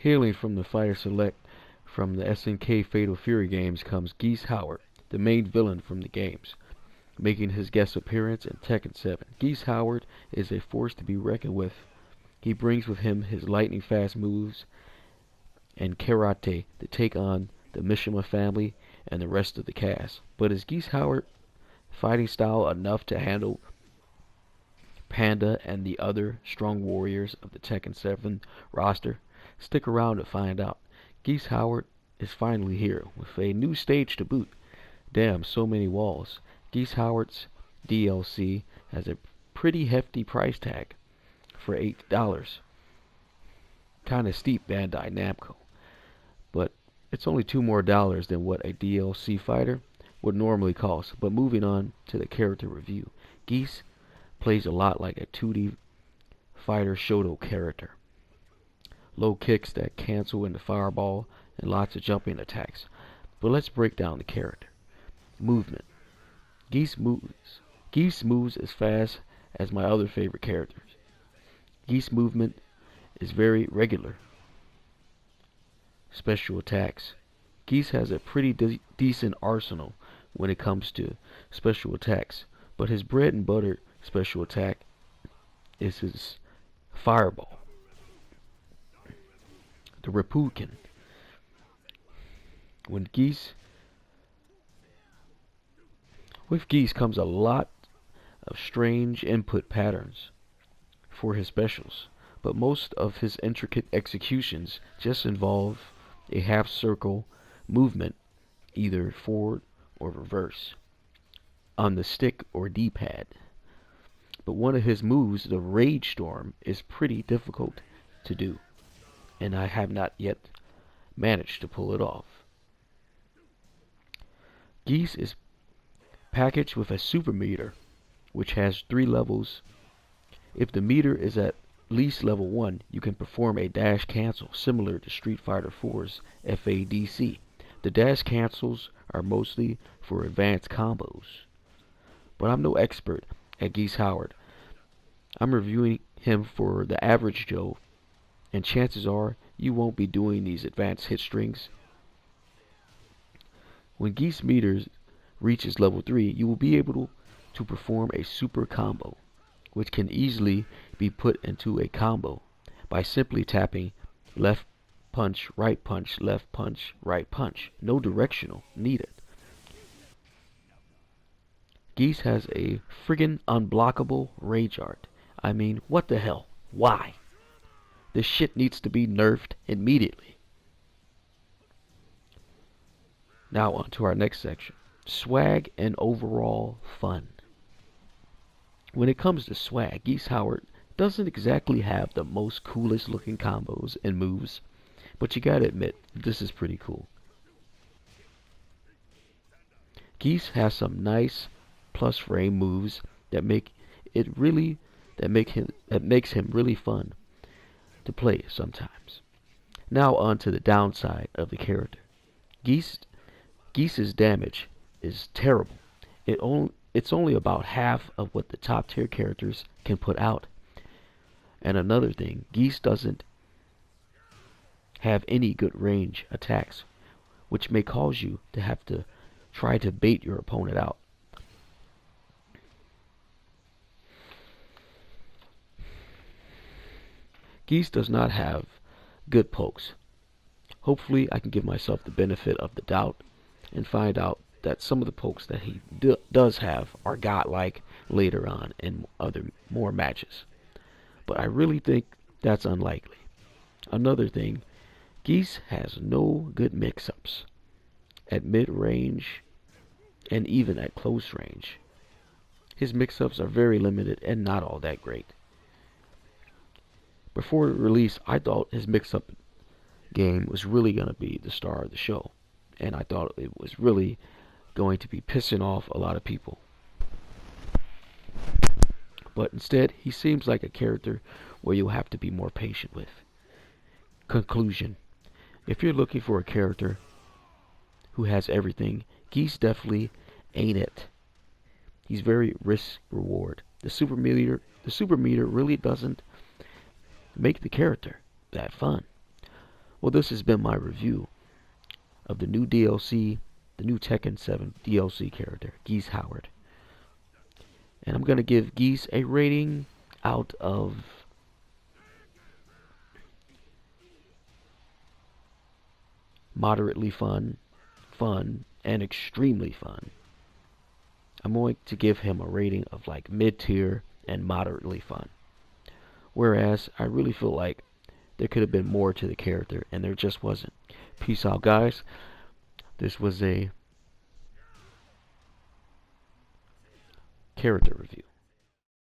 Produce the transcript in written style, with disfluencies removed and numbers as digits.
Hailing from the Fighter Select from the SNK Fatal Fury games comes Geese Howard, the main villain from the games, making his guest appearance in Tekken 7. Geese Howard is a force to be reckoned with. He brings with him his lightning fast moves and karate to take on the Mishima family and the rest of the cast. But is Geese Howard fighting style enough to handle Panda and the other strong warriors of the Tekken 7 roster? Stick around to find out. Geese Howard is finally here with a new stage to boot. Damn, so many walls. Geese Howard's DLC has a pretty hefty price tag for $8. Kinda steep, Bandai Namco. But it's only $2 more than what a DLC fighter would normally cost. But moving on to the character review. Geese plays a lot like a 2D fighter Shoto character. Low kicks that cancel into fireball and lots of jumping attacks. But let's break down the character. Movement. Geese moves as fast as my other favorite characters. Geese movement is very regular. Special attacks. Geese has a pretty decent arsenal when it comes to special attacks, but his bread and butter special attack is his fireball. The Reppuken. With Geese comes a lot of strange input patterns for his specials, but most of his intricate executions just involve a half circle movement, either forward or reverse, on the stick or D-pad. But one of his moves, the Rage Storm, is pretty difficult to do, and I have not yet managed to pull it off. Geese is packaged with a super meter, which has 3 levels. If the meter is at least level 1, you can perform a dash cancel similar to Street Fighter 4's FADC. The dash cancels are mostly for advanced combos. But I'm no expert at Geese Howard. I'm reviewing him for the average Joe, and chances are you won't be doing these advanced hit strings. When Geese meters reaches level 3, you will be able to perform a super combo, which can easily be put into a combo by simply tapping left punch, left punch, right punch. No directional needed. Geese has a friggin' unblockable rage art. I mean, what the hell? Why? This shit needs to be nerfed immediately. Now on to our next section. Swag and overall fun. When it comes to swag, Geese Howard doesn't exactly have the most coolest looking combos and moves, but you gotta admit, this is pretty cool. Geese has some nice plus frame moves that makes him really fun to play sometimes. Now on to the downside of the character. Geese's damage is terrible. It's only about half of what the top tier characters can put out. And another thing, Geese doesn't have any good range attacks, which may cause you to have to try to bait your opponent out. Geese does not have good pokes. Hopefully I can give myself the benefit of the doubt and find out that some of the pokes that he does have are godlike later on in more matches. But I really think that's unlikely. Another thing, Geese has no good mix-ups at mid-range and even at close range. His mix-ups are very limited and not all that great. Before release, I thought his mix-up game was really going to be the star of the show, and I thought it was really going to be pissing off a lot of people. But instead, he seems like a character where you'll have to be more patient with. Conclusion. If you're looking for a character who has everything, Geese definitely ain't it. He's very risk-reward. The super meter really doesn't make the character that fun. Well, this has been my review of the new DLC, the new Tekken 7 DLC character, Geese Howard. And I'm going to give Geese a rating out of moderately fun, and extremely fun. I'm going to give him a rating of like mid-tier and moderately fun. Whereas I really feel like there could have been more to the character, and there just wasn't. Peace out, guys. This was a character review.